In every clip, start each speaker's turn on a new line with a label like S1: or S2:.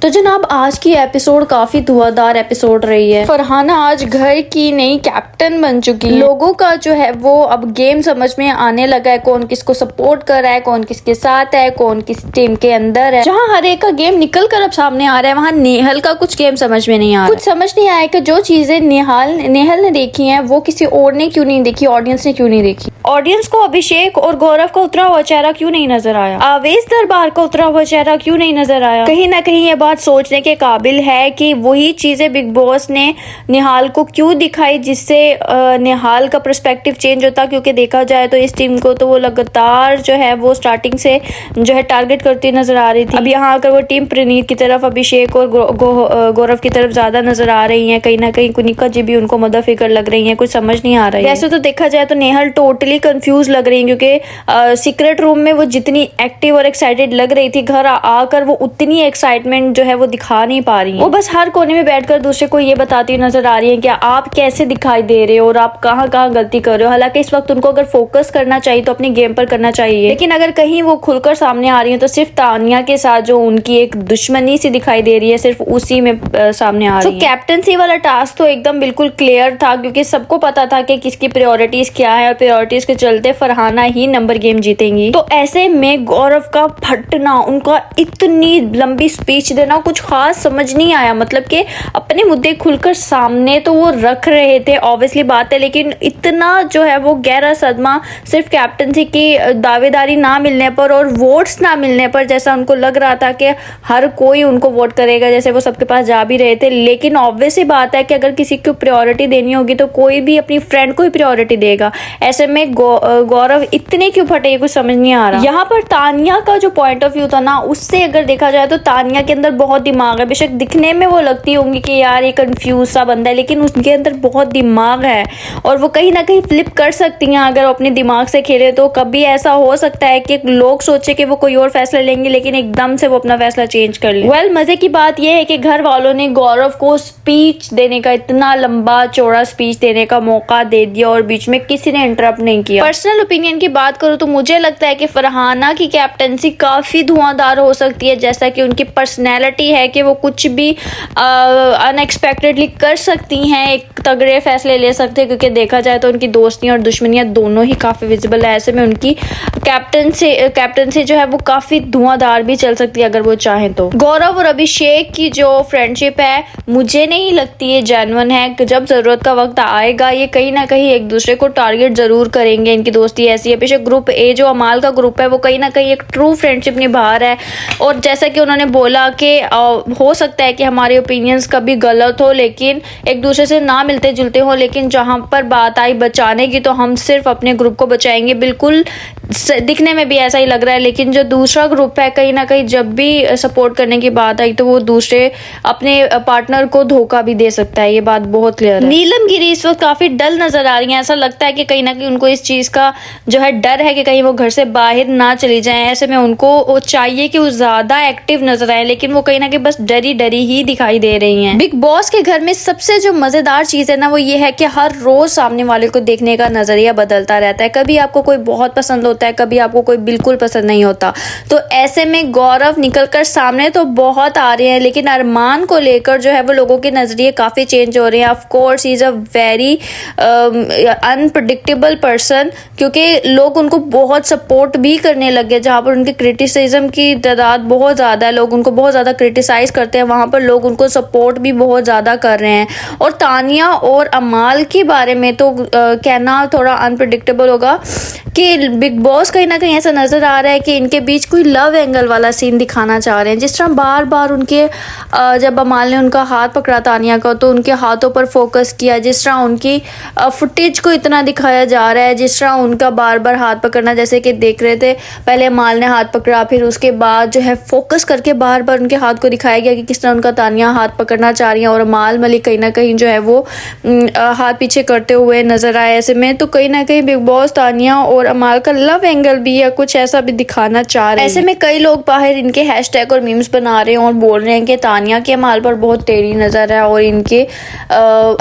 S1: तो जनाब आज की एपिसोड काफी धुआंधार एपिसोड रही है। फरहाना आज घर की नई कैप्टन बन चुकी है। लोगों का जो है वो अब गेम समझ में आने लगा है, कौन किसको सपोर्ट कर रहा है, कौन किसके साथ है, कौन किस टीम के अंदर है। जहाँ हर एक का गेम निकल कर अब सामने आ रहा है, वहाँ नेहल का कुछ गेम समझ में नहीं आ रहा। कुछ समझ नहीं आया कि जो चीजें नेहल ने देखी है वो किसी और ने क्यों नहीं देखी, ऑडियंस ने क्यों नहीं देखी। ऑडियंस को अभिषेक और गौरव का उतरा हुआ चेहरा क्यों नहीं नजर आया, आवेश दरबार का उतरा हुआ चेहरा क्यों नहीं नजर आया। कहीं ना कहीं ये बात सोचने के काबिल है कि वही चीजें बिग बॉस ने निहाल को क्यों दिखाई जिससे निहाल का पर्सपेक्टिव चेंज होता। क्योंकि देखा जाए तो इस टीम को तो वो लगातार जो है वो स्टार्टिंग से जो है टारगेट करती नजर आ रही थी। अब यहाँ आकर वो टीम प्रणीत की तरफ, अभिषेक और गौरव की तरफ ज्यादा नजर आ रही है। कहीं ना कहीं कुनिका जी भी उनको मदद फिकर लग रही है, कुछ समझ नहीं आ रहा है। वैसे तो देखा जाए तो नेहल टोटली कंफ्यूज लग रही है, क्योंकि सीक्रेट रूम में वो जितनी एक्टिव और एक्साइटेड लग रही थी, घर आकर वो उतनी एक्साइटमेंट जो है वो दिखा नहीं पा रही है। वो बस हर कोने में बैठकर दूसरे को ये बताती नजर आ रही है कि आप कैसे दिखाई दे रहे हो और आप कहाँ कहाँ गलती कर रहे हो। हालांकि इस वक्त उनको अगर फोकस करना चाहिए तो अपने गेम पर करना चाहिए, लेकिन अगर कहीं वो खुलकर सामने आ रही है तो सिर्फ तानिया के साथ जो उनकी एक दुश्मनी सी दिखाई दे रही है, सिर्फ उसी में सामने आ रही है। कैप्टनसी वाला टास्क तो एकदम बिल्कुल क्लियर था, क्योंकि सबको पता था कि किसकी प्रायोरिटीज क्या है और प्रायोरिटीज के चलते फरहाना ही नंबर गेम जीतेंगी। तो ऐसे में गौरव का फटना, उनका इतनी लंबी स्पीच देना कुछ खास समझ नहीं आया। मतलब कि अपने मुद्दे खुलकर सामने तो वो रख रहे थे, ऑब्वियसली बात है, लेकिन इतना जो है वो गहरा सदमा सिर्फ कैप्टनसी की दावेदारी ना मिलने पर और वोट्स ना मिलने पर, जैसा उनको लग रहा था कि हर कोई उनको वोट करेगा, जैसे वो सबके पास जा भी रहे थे। लेकिन ऑब्वियसली बात है कि अगर किसी को प्रायोरिटी देनी होगी तो कोई भी अपनी फ्रेंड को ही प्रायोरिटी देगा। ऐसे में गौरव इतने क्यों फटे कुछ समझ नहीं आ रहा। यहाँ पर तानिया का जो पॉइंट ऑफ व्यू था ना, उससे अगर देखा जाए तो तानिया के अंदर बहुत दिमाग है। बेशक दिखने में वो लगती होंगी कि यार ये कंफ्यूज सा बंदा है, लेकिन उसके अंदर बहुत दिमाग है और वो कहीं ना कहीं फ्लिप कर सकती हैं अगर वो अपने दिमाग से खेले। तो कभी ऐसा हो सकता है कि लोग सोचे कि वो कोई और फैसला लेंगे, लेकिन एकदम से वो अपना फैसला चेंज कर ले। वेल, मजे की बात यह है कि घर वालों ने गौरव को स्पीच देने का, इतना लंबा चौड़ा स्पीच देने का मौका दे दिया और बीच में किसी ने इंटरप्ट नहीं किया। पर्सनल ओपिनियन की बात करूं तो मुझे लगता है कि फरहाना की कैप्टनसी काफी धुआंधार हो सकती है, जैसा कि उनकी पर्सनैलिटी है कि वो कुछ भी अनएक्सपेक्टेडली कर सकती हैं, एक तगड़े फैसले ले सकते हैं। क्योंकि देखा जाए तो उनकी दोस्तियां और दुश्मनियां दोनों ही काफी विजिबल है। ऐसे में उनकी कैप्टनसी जो है वो काफी धुआंधार भी चल सकती है अगर वो चाहें तो। गौरव और अभिषेक की जो फ्रेंडशिप है मुझे नहीं लगती है जेन्युइन है। जब जरूरत का वक्त आएगा ये कहीं ना कहीं एक दूसरे को टारगेट जरूर करेंगे। इनकी दोस्ती ऐसी है। बेशक ग्रुप ए जो अमाल का ग्रुप है वो कहीं ना कहीं एक ट्रू फ्रेंडशिप निभा रहा है, और जैसा कि उन्होंने बोला कि हो सकता है कि हमारे ओपिनियंस कभी गलत हो, लेकिन एक दूसरे से ना मिलते जुलते हो, लेकिन जहां पर बात आई बचाने की तो हम सिर्फ अपने ग्रुप को बचाएंगे। बिल्कुल दिखने में भी ऐसा ही लग रहा है, लेकिन जो दूसरा ग्रुप है कहीं ना कहीं जब भी सपोर्ट करने की बात आई तो वो दूसरे अपने पार्टनर को धोखा भी दे सकता है। ये बात बहुत क्लियर है। नीलम गिरी इस वक्त काफी डल नजर आ रही है। ऐसा लगता है कि कहीं ना कहीं उनको इस चीज का जो है डर है कि कहीं वो घर से बाहर ना चली जाए। ऐसे में उनको वो चाहिए कि वो ज्यादा एक्टिव नजर आए, लेकिन वो कहीं ना कहीं बस डरी डरी ही दिखाई दे रही हैं। बिग बॉस के घर में सबसे जो मजेदार चीज है ना वो ये है कि हर रोज सामने वाले को देखने का नजरिया बदलता रहता है। कभी आपको कोई बहुत पसंद होता है, कभी आपको कोई बिल्कुल पसंद नहीं होता। तो ऐसे में गौरव निकलकर सामने तो बहुत आ रहे हैं, लेकिन अरमान को लेकर जो है वो लोगों के नजरिए काफी चेंज हो रहे हैं। Of course he is a very unpredictable person, क्योंकि लोग उनको बहुत सपोर्ट भी करने लगे। जहां पर उनके क्रिटिसिज्म की तादाद बहुत ज्यादा है, लोग उनको बहुत ज्यादा क्रिटिसाइज करते हैं, वहां पर लोग उनको सपोर्ट भी बहुत ज्यादा कर रहे हैं। और तानिया और अमाल के बारे में तो कहना थोड़ा अनप्रेडिक्टेबल होगा कि बिग बॉस कहीं ना कहीं ऐसा नजर आ रहा है कि इनके बीच कोई लव एंगल वाला सीन दिखाना चाह रहे हैं। जिस तरह बार बार उनके जब अमाल ने उनका हाथ पकड़ा तानिया का तो उनके हाथों पर फोकस किया, जिस तरह उनकी फुटेज को इतना दिखाया जा रहा है, जिस तरह उनका बार बार हाथ पकड़ना, जैसे कि देख रहे थे पहले अमाल ने हाथ पकड़ा, फिर उसके बाद जो है फोकस करके बार बार उनके हाथ को दिखाया गया कि किस तरह उनका तानिया हाथ पकड़ना चाह रही है, और अमाल मलिक कहीं ना कहीं जो है वो हाथ पीछे करते हुए नजर आए। ऐसे में तो कहीं ना कहीं बिग बॉस तानिया और अमाल का लव लव एंगल भी या कुछ ऐसा भी दिखाना चाह रहे हैं। ऐसे में कई लोग बाहर इनके हैशटैग और मीम्स बना रहे हैं और बोल रहे हैं कि तानिया के अमाल पर बहुत टेढ़ी नजर है और इनके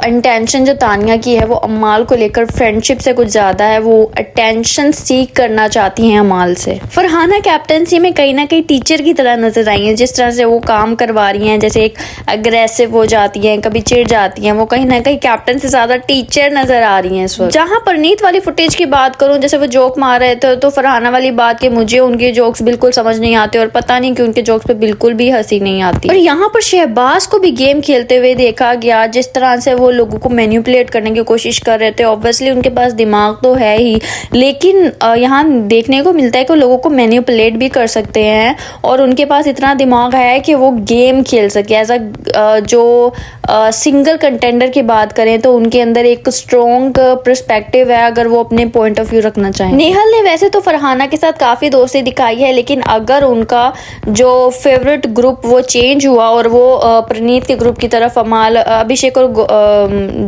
S1: इंटेंशन जो तानिया की है वो अमाल को लेकर फ्रेंडशिप से कुछ ज्यादा है, वो अटेंशन सीख करना चाहती हैं अमाल से। फरहाना कैप्टनसी में कहीं ना कहीं टीचर की तरह नजर आई है, जिस तरह से वो काम करवा रही हैं, जैसे एक अग्रेसिव हो जाती हैं, कभी चिढ़ जाती हैं, वो कहीं ना कहीं कैप्टन से ज्यादा टीचर नजर आ रही हैं इस वक्त। जहां परनीत वाली फुटेज की बात करूं, जैसे वो जोक मार रहे थे तो फरहाना वाली बात के मुझे उनके जोक्स बिल्कुल समझ नहीं आते और पता नहीं क्यों उनके जोक्स पे बिल्कुल भी हंसी नहीं आती। और यहाँ पर शहबाज को भी गेम खेलते हुए देखा गया, जिस तरह से वो लोगों को मैनिपुलेट करने की कोशिश कर रहे थे। ऑब्वियसली उनके पास दिमाग तो है ही, लेकिन यहाँ देखने को मिलता है कि लोगों को मैनिपुलेट भी कर सकते हैं और उनके पास इतना दिमाग है कि वो गेम खेल सके। एज अ जो सिंगल कंटेंडर की बात करें तो उनके अंदर एक स्ट्रॉन्ग पर्सपेक्टिव है अगर वो अपने पॉइंट ऑफ व्यू रखना चाहें। नेहल ने वैसे तो फरहाना के साथ काफ़ी दोस्ती दिखाई है, लेकिन अगर उनका जो फेवरेट ग्रुप वो चेंज हुआ और वो प्रणीत के ग्रुप की तरफ अमाल, अभिषेक और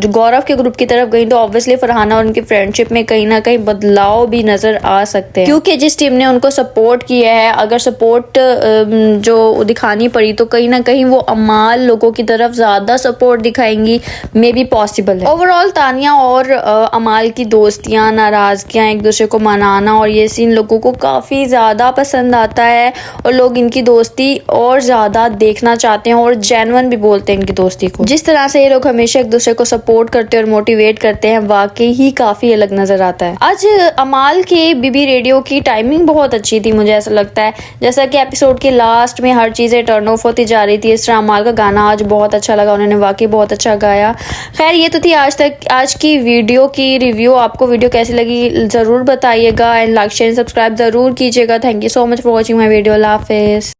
S1: गौरव के ग्रुप की तरफ गई तो ऑब्वियसली फरहाना और उनकी फ्रेंडशिप में कहीं ना कहीं बदलाव भी नजर आ सकते हैं, क्योंकि जिस टीम ने उनको सपोर्ट किया है, अगर सपोर्ट जो दिखानी पड़ी तो कहीं ना कहीं वो अमाल लोगों की तरफ ज्यादा सपोर्ट दिखाएंगी, मे बी पॉसिबल है। ओवरऑल तानिया और अमाल की दोस्तियां, नाराजगियां, एक दूसरे को मनाना और ये सीन लोगों को काफी ज्यादा पसंद आता है और लोग इनकी दोस्ती और ज्यादा देखना चाहते हैं और जेन्युइन भी बोलते हैं इनकी दोस्ती को। जिस तरह से ये लोग हमेशा एक दूसरे को सपोर्ट करते हैं और मोटिवेट करते हैं, वाकई ही काफी अलग नजर आता है। आज अमाल के बीबी रेडियो की टाइमिंग बहुत अच्छी थी, मुझे ऐसा लगता है, जैसा कि एपिसोड के लास्ट में हर चीजें टर्न ऑफ होती जा रही थी, इस तरह अमाल का गाना आज बहुत अच्छा लगा, उन्होंने वाकई बहुत अच्छा गाया। खैर ये तो थी आज की वीडियो की रिव्यू। आपको वीडियो कैसी लगी जरूर बताइएगा एंड लाइक शेयर सब्सक्राइब जरूर कीजिएगा। Thank you so much for watching my video. Allah हाफिज़।